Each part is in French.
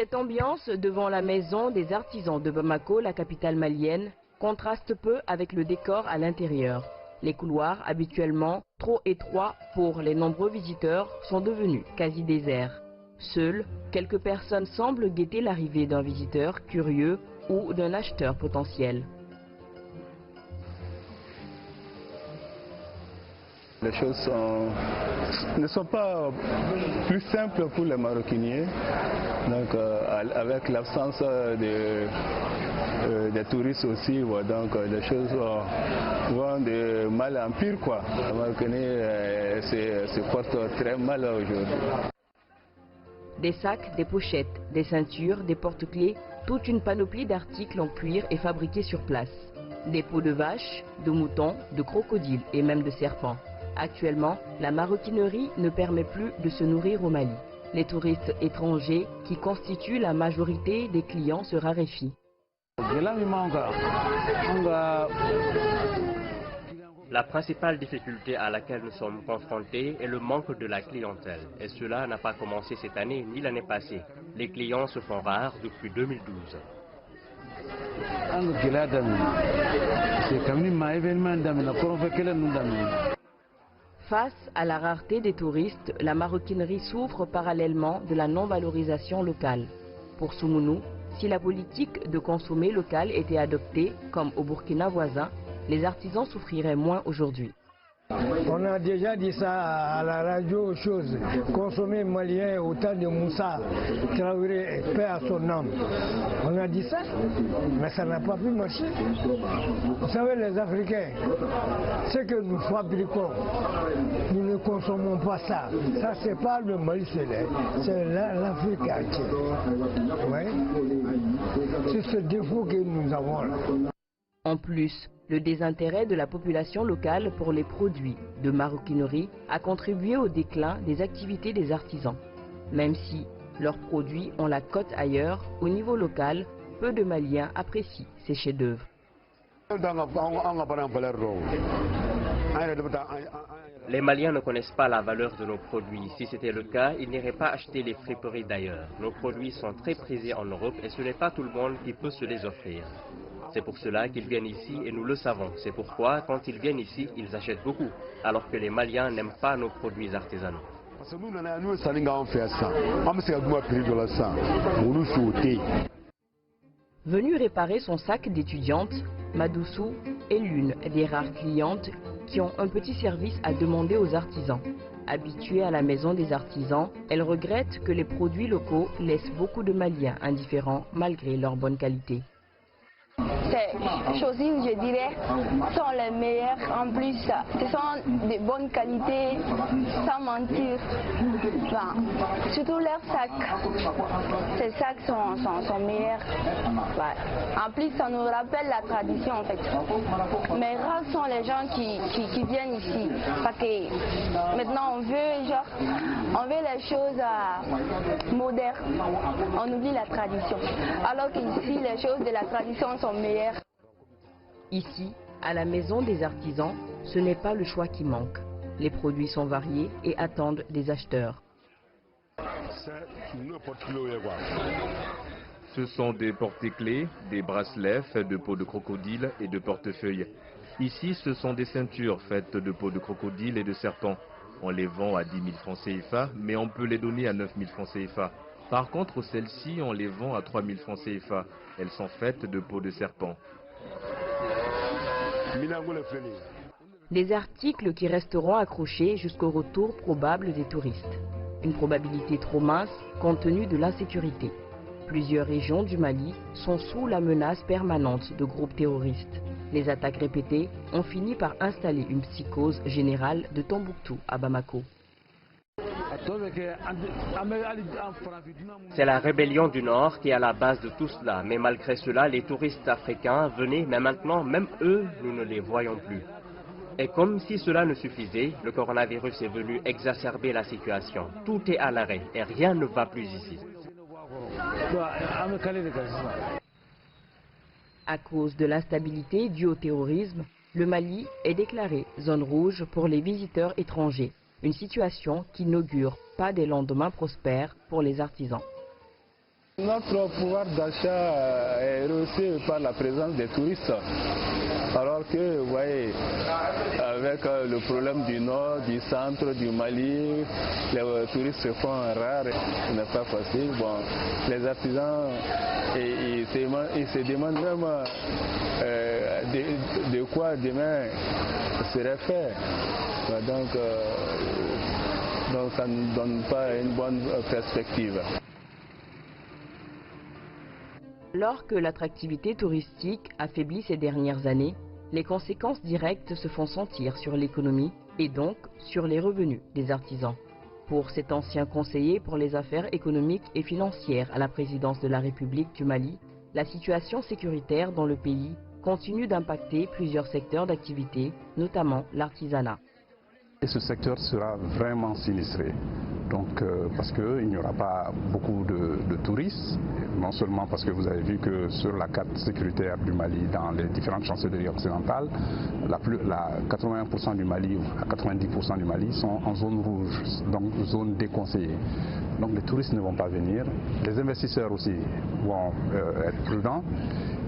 Cette ambiance devant la maison des artisans de Bamako, la capitale malienne, contraste peu avec le décor à l'intérieur. Les couloirs, habituellement trop étroits pour les nombreux visiteurs, sont devenus quasi déserts. Seules, quelques personnes semblent guetter l'arrivée d'un visiteur curieux ou d'un acheteur potentiel. Les choses ne sont pas plus simples pour les maroquiniers. Donc, avec l'absence des touristes aussi, donc les choses vont de mal en pire, quoi. Les maroquiniers se portent très mal aujourd'hui. Des sacs, des pochettes, des ceintures, des porte-clés, toute une panoplie d'articles en cuir est fabriquée sur place. Des peaux de vache, de moutons, de crocodiles et même de serpents. Actuellement, la maroquinerie ne permet plus de se nourrir au Mali. Les touristes étrangers, qui constituent la majorité des clients, se raréfient. La principale difficulté à laquelle nous sommes confrontés est le manque de la clientèle. Et cela n'a pas commencé cette année ni l'année passée. Les clients se font rares depuis 2012. Face à la rareté des touristes, la maroquinerie souffre parallèlement de la non-valorisation locale. Pour Soumonou, si la politique de consommer local était adoptée, comme au Burkina voisin, les artisans souffriraient moins aujourd'hui. On a déjà dit ça à la radio, chose, consommer malien au temps de Moussa Traoré, paix à son âme. On a dit ça, mais ça n'a pas pu marcher. Vous savez, les Africains, ce que nous fabriquons, nous ne consommons pas ça. Ça, c'est pas le Mali, c'est l'Afrique entière. Oui. C'est ce défaut que nous avons là. En plus, le désintérêt de la population locale pour les produits de maroquinerie a contribué au déclin des activités des artisans. Même si leurs produits ont la cote ailleurs, au niveau local, peu de Maliens apprécient ces chefs-d'œuvre. Les Maliens ne connaissent pas la valeur de nos produits. Si c'était le cas, ils n'iraient pas acheter les friperies d'ailleurs. Nos produits sont très prisés en Europe et ce n'est pas tout le monde qui peut se les offrir. C'est pour cela qu'ils viennent ici et nous le savons. C'est pourquoi, quand ils viennent ici, ils achètent beaucoup, alors que les Maliens n'aiment pas nos produits artisanaux. Venue réparer son sac d'étudiante, Madoussou est l'une des rares clientes qui ont un petit service à demander aux artisans. Habituée à la maison des artisans, elle regrette que les produits locaux laissent beaucoup de Maliens indifférents malgré leur bonne qualité. Ces chaussures, je dirais, sont les meilleures. En plus, ce sont de bonne qualité, sans mentir. Enfin, surtout leurs sacs. Ces sacs sont meilleurs. Ouais. En plus, ça nous rappelle la tradition en fait. Mais rares sont les gens qui viennent ici. Parce que maintenant, on veut les choses modernes. On oublie la tradition. Alors qu'ici, les choses de la tradition sont meilleures. Ici, à la maison des artisans, ce n'est pas le choix qui manque. Les produits sont variés et attendent des acheteurs. Ce sont des porte-clés, des bracelets faits de peau de crocodile et de portefeuilles. Ici, ce sont des ceintures faites de peau de crocodile et de serpent. On les vend à 10 000 francs CFA, mais on peut les donner à 9 000 francs CFA. Par contre, celles-ci, on les vend à 3 000 francs CFA. Elles sont faites de peau de serpent. Des articles qui resteront accrochés jusqu'au retour probable des touristes. Une probabilité trop mince compte tenu de l'insécurité. Plusieurs régions du Mali sont sous la menace permanente de groupes terroristes. Les attaques répétées ont fini par installer une psychose générale de Tombouctou à Bamako. C'est la rébellion du Nord qui est à la base de tout cela. Mais malgré cela, les touristes africains venaient, mais maintenant, même eux, nous ne les voyons plus. Et comme si cela ne suffisait, le coronavirus est venu exacerber la situation. Tout est à l'arrêt et rien ne va plus ici. À cause de l'instabilité due au terrorisme, le Mali est déclaré zone rouge pour les visiteurs étrangers. Une situation qui n'augure pas des lendemains prospères pour les artisans. Notre pouvoir d'achat est rehaussé par la présence des touristes. Alors que, vous voyez, avec le problème du nord, du centre, du Mali, les touristes se font rares, ce n'est pas facile. Bon, les artisans, ils se demandent même de quoi demain serait fait. Donc ça ne donne pas une bonne perspective. Alors que l'attractivité touristique affaiblit ces dernières années, les conséquences directes se font sentir sur l'économie et donc sur les revenus des artisans. Pour cet ancien conseiller pour les affaires économiques et financières à la présidence de la République du Mali, la situation sécuritaire dans le pays continue d'impacter plusieurs secteurs d'activité, notamment l'artisanat. Et ce secteur sera vraiment sinistré. Donc, parce qu'il n'y aura pas beaucoup de touristes, non seulement parce que vous avez vu que sur la carte sécuritaire du Mali, dans les différentes chancelleries occidentales, 80% du Mali ou 90% du Mali sont en zone rouge, donc zone déconseillée. Donc les touristes ne vont pas venir, les investisseurs aussi vont être prudents.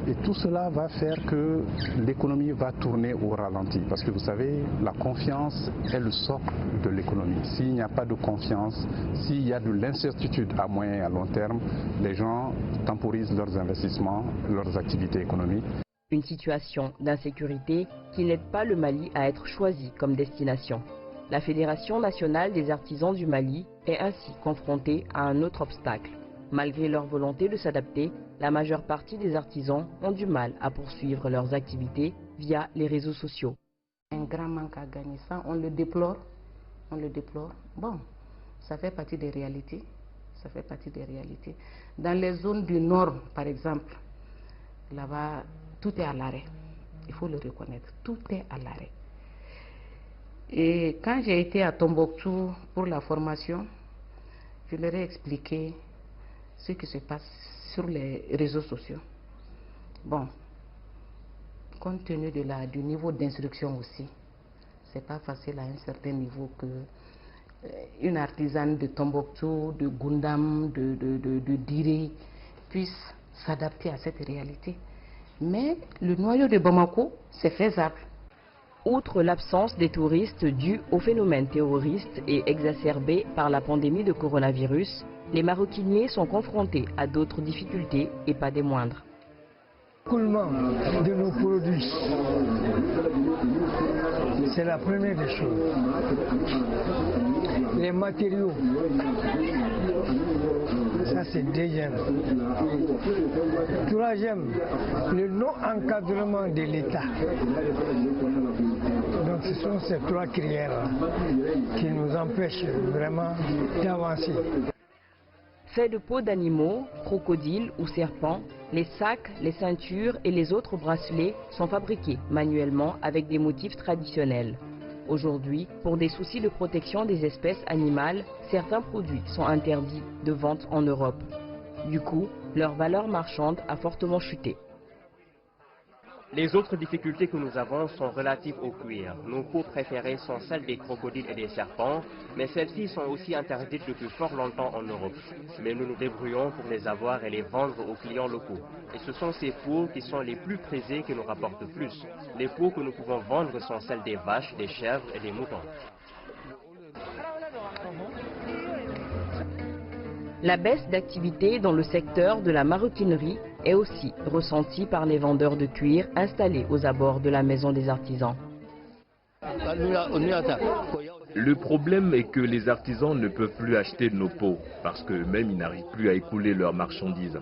Et tout cela va faire que l'économie va tourner au ralenti. Parce que vous savez, la confiance est le socle de l'économie. S'il n'y a pas de confiance, s'il y a de l'incertitude à moyen et à long terme, les gens temporisent leurs investissements, leurs activités économiques. Une situation d'insécurité qui n'aide pas le Mali à être choisi comme destination. La Fédération nationale des artisans du Mali est ainsi confrontée à un autre obstacle. Malgré leur volonté de s'adapter, la majeure partie des artisans ont du mal à poursuivre leurs activités via les réseaux sociaux. Un grand manque à gagner, ça, on le déplore. Bon, ça fait partie des réalités. Dans les zones du nord, par exemple, là-bas, tout est à l'arrêt. Il faut le reconnaître, tout est à l'arrêt. Et quand j'ai été à Tombouctou pour la formation, je leur ai expliqué ce qui se passe sur les réseaux sociaux. Bon, compte tenu du niveau d'instruction aussi, c'est pas facile à un certain niveau que une artisane de Tombouctou, de Gundam, de Diré puisse s'adapter à cette réalité. Mais le noyau de Bamako, c'est faisable. Outre l'absence des touristes due au phénomène terroriste et exacerbé par la pandémie de coronavirus, les maroquiniers sont confrontés à d'autres difficultés et pas des moindres. L'écoulement de nos produits, c'est la première des choses. Les matériaux, ça c'est deuxième. Troisième, le non-encadrement de l'État. Donc ce sont ces trois critères qui nous empêchent vraiment d'avancer. Faits de peau d'animaux, crocodiles ou serpents, les sacs, les ceintures et les autres bracelets sont fabriqués manuellement avec des motifs traditionnels. Aujourd'hui, pour des soucis de protection des espèces animales, certains produits sont interdits de vente en Europe. Du coup, leur valeur marchande a fortement chuté. Les autres difficultés que nous avons sont relatives au cuir. Nos peaux préférées sont celles des crocodiles et des serpents, mais celles-ci sont aussi interdites depuis fort longtemps en Europe. Mais nous nous débrouillons pour les avoir et les vendre aux clients locaux. Et ce sont ces peaux qui sont les plus prisées qui nous rapportent le plus. Les peaux que nous pouvons vendre sont celles des vaches, des chèvres et des moutons. La baisse d'activité dans le secteur de la maroquinerie est aussi ressentie par les vendeurs de cuir installés aux abords de la maison des artisans. Le problème est que les artisans ne peuvent plus acheter nos peaux parce qu'eux-mêmes ils n'arrivent plus à écouler leurs marchandises.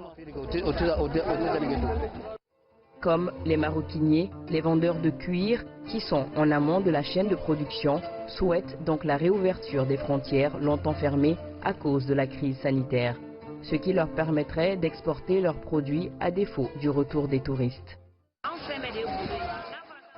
Comme les maroquiniers, les vendeurs de cuir, qui sont en amont de la chaîne de production, souhaitent donc la réouverture des frontières longtemps fermées à cause de la crise sanitaire, ce qui leur permettrait d'exporter leurs produits à défaut du retour des touristes.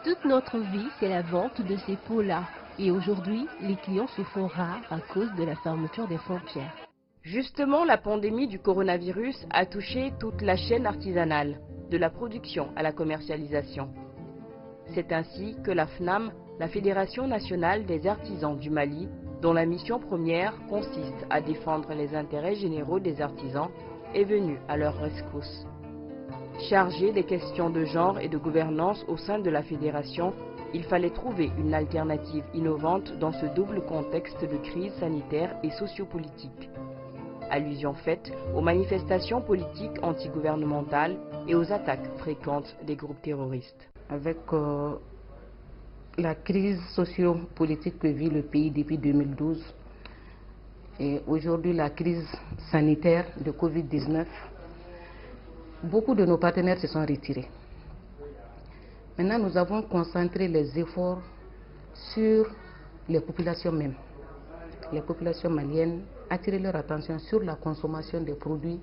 Toute notre vie, c'est la vente de ces peaux-là. Et aujourd'hui, les clients se font rares à cause de la fermeture des frontières. Justement, la pandémie du coronavirus a touché toute la chaîne artisanale, de la production à la commercialisation. C'est ainsi que la FNAM, la Fédération nationale des artisans du Mali, dont la mission première consiste à défendre les intérêts généraux des artisans, est venu à leur rescousse. Chargé des questions de genre et de gouvernance au sein de la fédération, il fallait trouver une alternative innovante dans ce double contexte de crise sanitaire et sociopolitique. Allusion faite aux manifestations politiques antigouvernementales et aux attaques fréquentes des groupes terroristes. Avec la crise sociopolitique que vit le pays depuis 2012 et aujourd'hui la crise sanitaire de Covid-19, beaucoup de nos partenaires se sont retirés. Maintenant, nous avons concentré les efforts sur les populations mêmes. Les populations maliennes, attirer leur attention sur la consommation des produits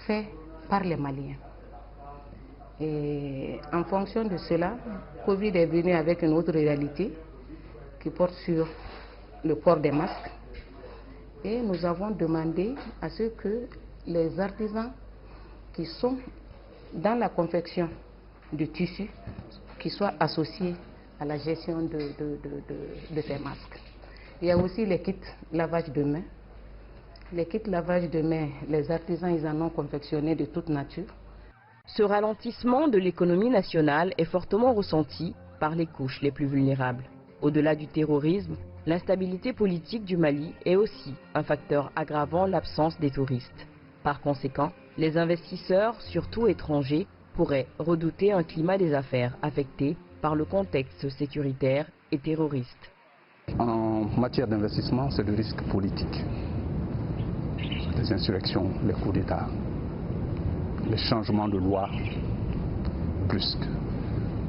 faits par les Maliens. Et en fonction de cela, Covid est venu avec une autre réalité qui porte sur le port des masques. Et nous avons demandé à ce que les artisans qui sont dans la confection de tissus, qui soient associés à la gestion de ces masques. Il y a aussi les kits lavage de mains. Les kits lavage de mains, les artisans, ils en ont confectionné de toute nature. Ce ralentissement de l'économie nationale est fortement ressenti par les couches les plus vulnérables. Au-delà du terrorisme, l'instabilité politique du Mali est aussi un facteur aggravant l'absence des touristes. Par conséquent, les investisseurs, surtout étrangers, pourraient redouter un climat des affaires affecté par le contexte sécuritaire et terroriste. En matière d'investissement, c'est le risque politique. Les insurrections, les coups d'État, les changements de loi brusques.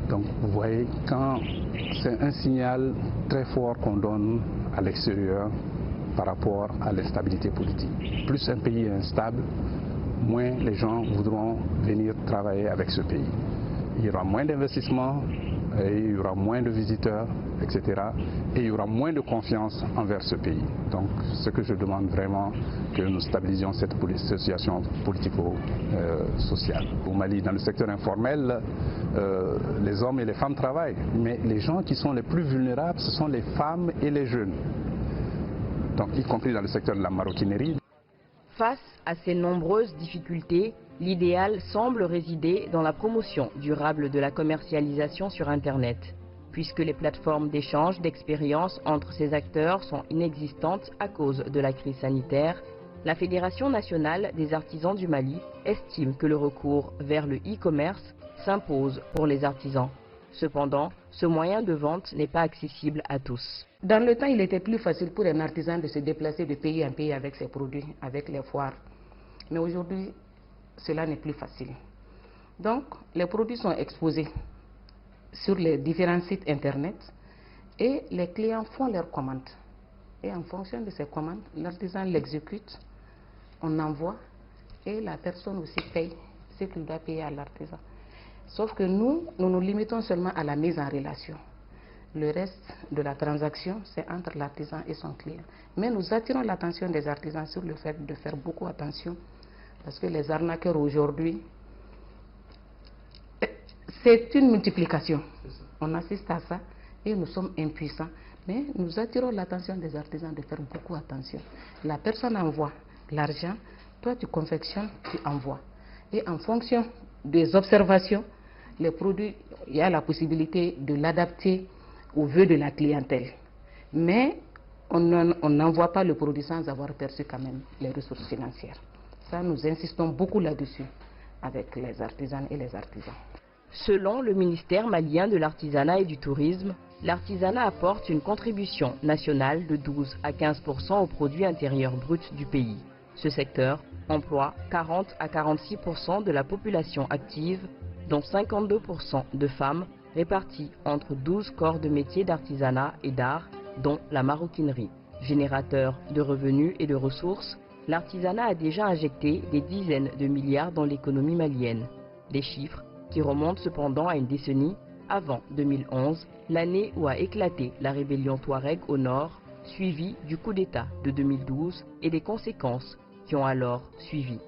Donc vous voyez, quand c'est un signal très fort qu'on donne à l'extérieur par rapport à l'instabilité politique. Plus un pays est instable, moins les gens voudront venir travailler avec ce pays. Il y aura moins d'investissements, il y aura moins de visiteurs, etc. Et il y aura moins de confiance envers ce pays. Donc ce que je demande vraiment, que nous stabilisions cette situation politico-sociale. Au Mali, dans le secteur informel, les hommes et les femmes travaillent, mais les gens qui sont les plus vulnérables, ce sont les femmes et les jeunes. Donc y compris dans le secteur de la maroquinerie. Face à ces nombreuses difficultés, l'idéal semble résider dans la promotion durable de la commercialisation sur Internet. Puisque les plateformes d'échange d'expériences entre ces acteurs sont inexistantes à cause de la crise sanitaire, la Fédération nationale des artisans du Mali estime que le recours vers le e-commerce s'impose pour les artisans. Cependant, ce moyen de vente n'est pas accessible à tous. Dans le temps, il était plus facile pour un artisan de se déplacer de pays en pays avec ses produits, avec les foires. Mais aujourd'hui, cela n'est plus facile. Donc, les produits sont exposés sur les différents sites internet et les clients font leurs commandes. Et en fonction de ces commandes, l'artisan l'exécute, on envoie et la personne aussi paye ce qu'il doit payer à l'artisan. Sauf que nous nous limitons seulement à la mise en relation. Le reste de la transaction, c'est entre l'artisan et son client. Mais nous attirons l'attention des artisans sur le fait de faire beaucoup attention parce que les arnaqueurs aujourd'hui, c'est une multiplication. On assiste à ça et nous sommes impuissants. Mais nous attirons l'attention des artisans de faire beaucoup attention. La personne envoie l'argent, toi tu confectionnes, tu envoies. Et en fonction des observations, les produits, il y a la possibilité de l'adapter aux vœux de la clientèle. Mais on n'envoie pas le produit sans avoir perçu quand même les ressources financières. Ça, nous insistons beaucoup là-dessus avec les artisanes et les artisans. Selon le ministère malien de l'artisanat et du tourisme, l'artisanat apporte une contribution nationale de 12 à 15% au produit intérieur brut du pays. Ce secteur emploie 40 à 46% de la population active, dont 52% de femmes réparties entre 12 corps de métiers d'artisanat et d'art, dont la maroquinerie. Générateur de revenus et de ressources, l'artisanat a déjà injecté des dizaines de milliards dans l'économie malienne. Des chiffres qui remontent cependant à une décennie avant 2011, l'année où a éclaté la rébellion Touareg au nord, suivie du coup d'État de 2012 et des conséquences qui ont alors suivi.